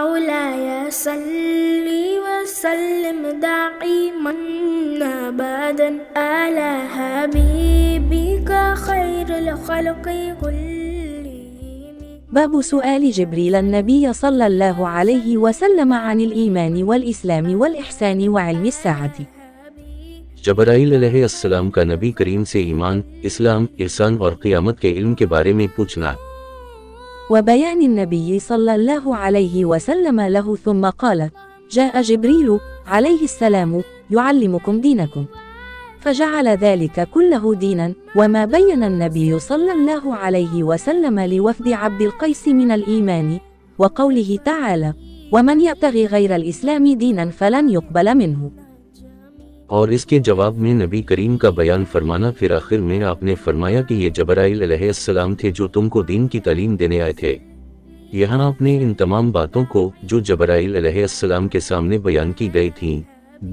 مولاي صل وسلم دائما أبدا على حبيبك خير الخلق كلهم. باب سؤال جبريل النبي صلى الله عليه وسلم عن الإيمان والإسلام والإحسان وعلم الساعة. جبرائیل علیہ السلام کا نبی کریم سے ایمان، اسلام، احسان اور قیامت کے علم کے بارے میں پوچھنا. وبيان النبي صلى الله عليه وسلم له ثم قال: جاء جبريل عليه السلام يعلمكم دينكم، فجعل ذلك كله دينا. وما بين النبي صلى الله عليه وسلم لوفد عبد القيس من الإيمان، وقوله تعالى: ومن يبتغي غير الإسلام دينا فلن يقبل منه. اور اس کے جواب میں نبی کریم کا بیان فرمانا. پھر آخر میں آپ نے فرمایا کہ یہ جبرائیل علیہ السلام تھے جو تم کو دین کی تعلیم دینے آئے تھے. یہاں آپ نے ان تمام باتوں کو جو جبرائیل علیہ السلام کے سامنے بیان کی گئی تھیں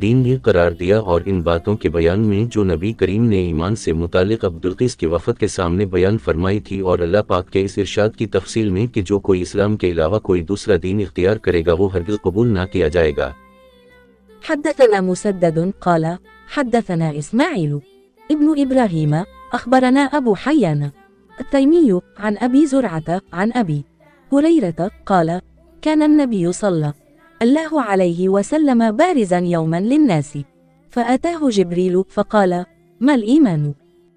دین ہی قرار دیا، اور ان باتوں کے بیان میں جو نبی کریم نے ایمان سے متعلق عبدالقیس کے وفد کے سامنے بیان فرمائی تھی، اور اللہ پاک کے اس ارشاد کی تفصیل میں کہ جو کوئی اسلام کے علاوہ کوئی دوسرا دین اختیار کرے گا وہ ہرگز قبول نہ کیا جائے گا. حدثنا مسدد قال حدثنا إسماعيل ابن إبراهيم أخبرنا أبو حيان التيمي عن أبي زرعة عن أبي هريرة قال: كان النبي صلى الله عليه وسلم بارزا يوما للناس، فأتاه جبريل فقال: ما الإيمان؟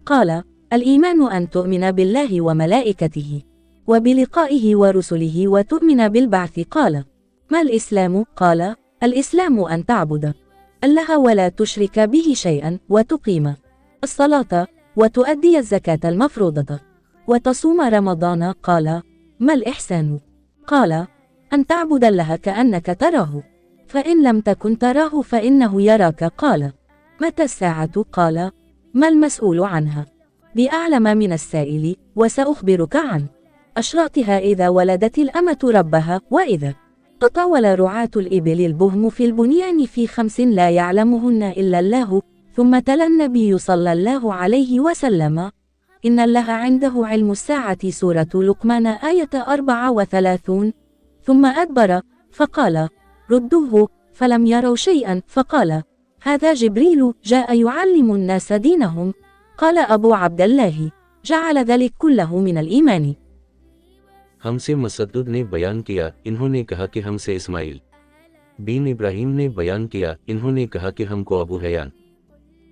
قال: الإيمان أن تؤمن بالله وملائكته وبلقائه ورسله وتؤمن بالبعث. قال: ما الإسلام؟ قال: الإسلام أن تعبد الله ولا تشرك به شيئا، وتقيم الصلاة، وتؤدي الزكاة المفروضة، وتصوم رمضان. قال: ما الإحسان؟ قال: أن تعبد الله كأنك تراه، فإن لم تكن تراه فإنه يراك. قال: متى الساعة؟ قال: ما المسؤول عنها بأعلم من السائل، وسأخبرك عن أشراطها: إذا ولدت الأمة ربها، وإذا تطاول رعاة الإبل البهم في البنيان في 5 لا يعلمهن إلا الله. ثم تلا النبي صلى الله عليه وسلم: إن الله عنده علم الساعة سورة لقمان آية 34. ثم أدبر فقال: ردوه، فلم يروا شيئا، فقال: هذا جبريل جاء يعلم الناس دينهم. قال أبو عبد الله: جعل ذلك كله من الإيمان. ہم سے مسدد نے بیان کیا، انہوں نے کہا کہ ہم سے اسماعیل بن ابراہیم نے بیان کیا، انہوں نے کہا کہ ہم کو ابو حیان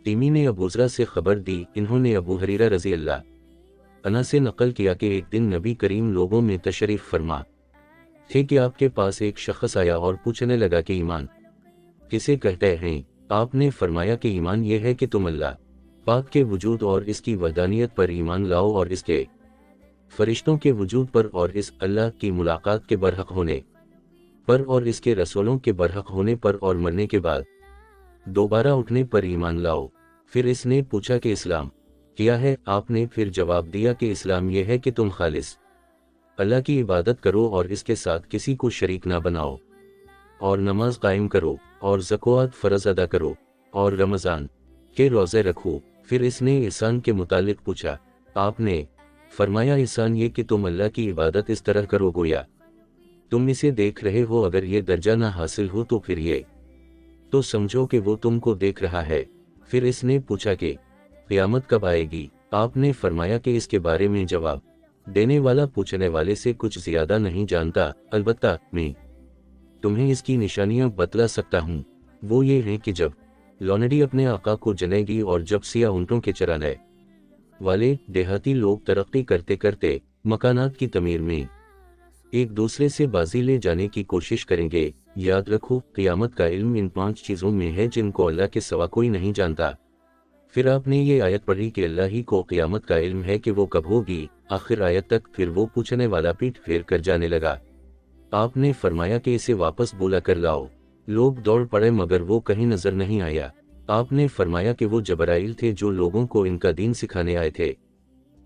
تیمی نے ابو زرع سے خبر دی، انہوں نے ابو ہریرہ رضی اللہ عنہ سے نقل کیا کہ ایک دن نبی کریم لوگوں میں تشریف فرما تھے کہ آپ کے پاس ایک شخص آیا اور پوچھنے لگا کہ ایمان کسے کہتے ہیں؟ آپ نے فرمایا کہ ایمان یہ ہے کہ تم اللہ پاک کے وجود اور اس کی وحدانیت پر ایمان لاؤ، اور اس کے فرشتوں کے وجود پر، اور اس اللہ کی ملاقات کے برحق ہونے پر، اور اس کے رسولوں کے برحق ہونے پر، اور مرنے کے بعد دوبارہ اٹھنے پر ایمان لاؤ. پھر اس نے پوچھا کہ اسلام کیا ہے؟ آپ نے پھر جواب دیا کہ اسلام یہ ہے کہ تم خالص اللہ کی عبادت کرو اور اس کے ساتھ کسی کو شریک نہ بناؤ، اور نماز قائم کرو، اور زکوٰۃ فرض ادا کرو، اور رمضان کے روزے رکھو. پھر اس نے احسان کے متعلق پوچھا. آپ نے فرمایا احسان یہ کہ تم اللہ کی عبادت اس طرح کرو گویا تم اسے دیکھ رہے ہو. اگر یہ درجہ نہ حاصل ہو تو پھر یہ تو سمجھو کہ وہ تم کو دیکھ رہا ہے. پھر اس نے پوچھا کہ قیامت کب آئے گی؟ آپ نے فرمایا کہ اس کے بارے میں جواب دینے والا پوچھنے والے سے کچھ زیادہ نہیں جانتا، البتہ میں تمہیں اس کی نشانیاں بتلا سکتا ہوں. وہ یہ ہیں کہ جب لونڈی اپنے آقا کو جنے گی، اور جب سیاہ اونٹوں کے چرانے والے دیہاتی لوگ ترقی کرتے کرتے مکانات کی تعمیر میں ایک دوسرے سے بازی لے جانے کی کوشش کریں گے. یاد رکھو قیامت کا علم ان 5 چیزوں میں ہے جن کو اللہ کے سوا کوئی نہیں جانتا. پھر آپ نے یہ آیت پڑھی کہ اللہ ہی کو قیامت کا علم ہے کہ وہ کب ہوگی، آخر آیت تک. پھر وہ پوچھنے والا پیٹ پھیر کر جانے لگا. آپ نے فرمایا کہ اسے واپس بولا کر لاؤ. لوگ دوڑ پڑے مگر وہ کہیں نظر نہیں آیا. آپ نے فرمایا کہ وہ جبرائیل تھے جو لوگوں کو ان کا دین سکھانے آئے تھے.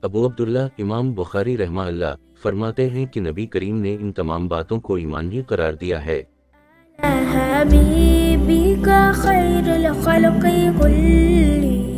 ابو عبداللہ امام بخاری رحمہ اللہ فرماتے ہیں کہ نبی کریم نے ان تمام باتوں کو ایمان ہی قرار دیا ہے. حبیبی کا خیر الخلق کلہم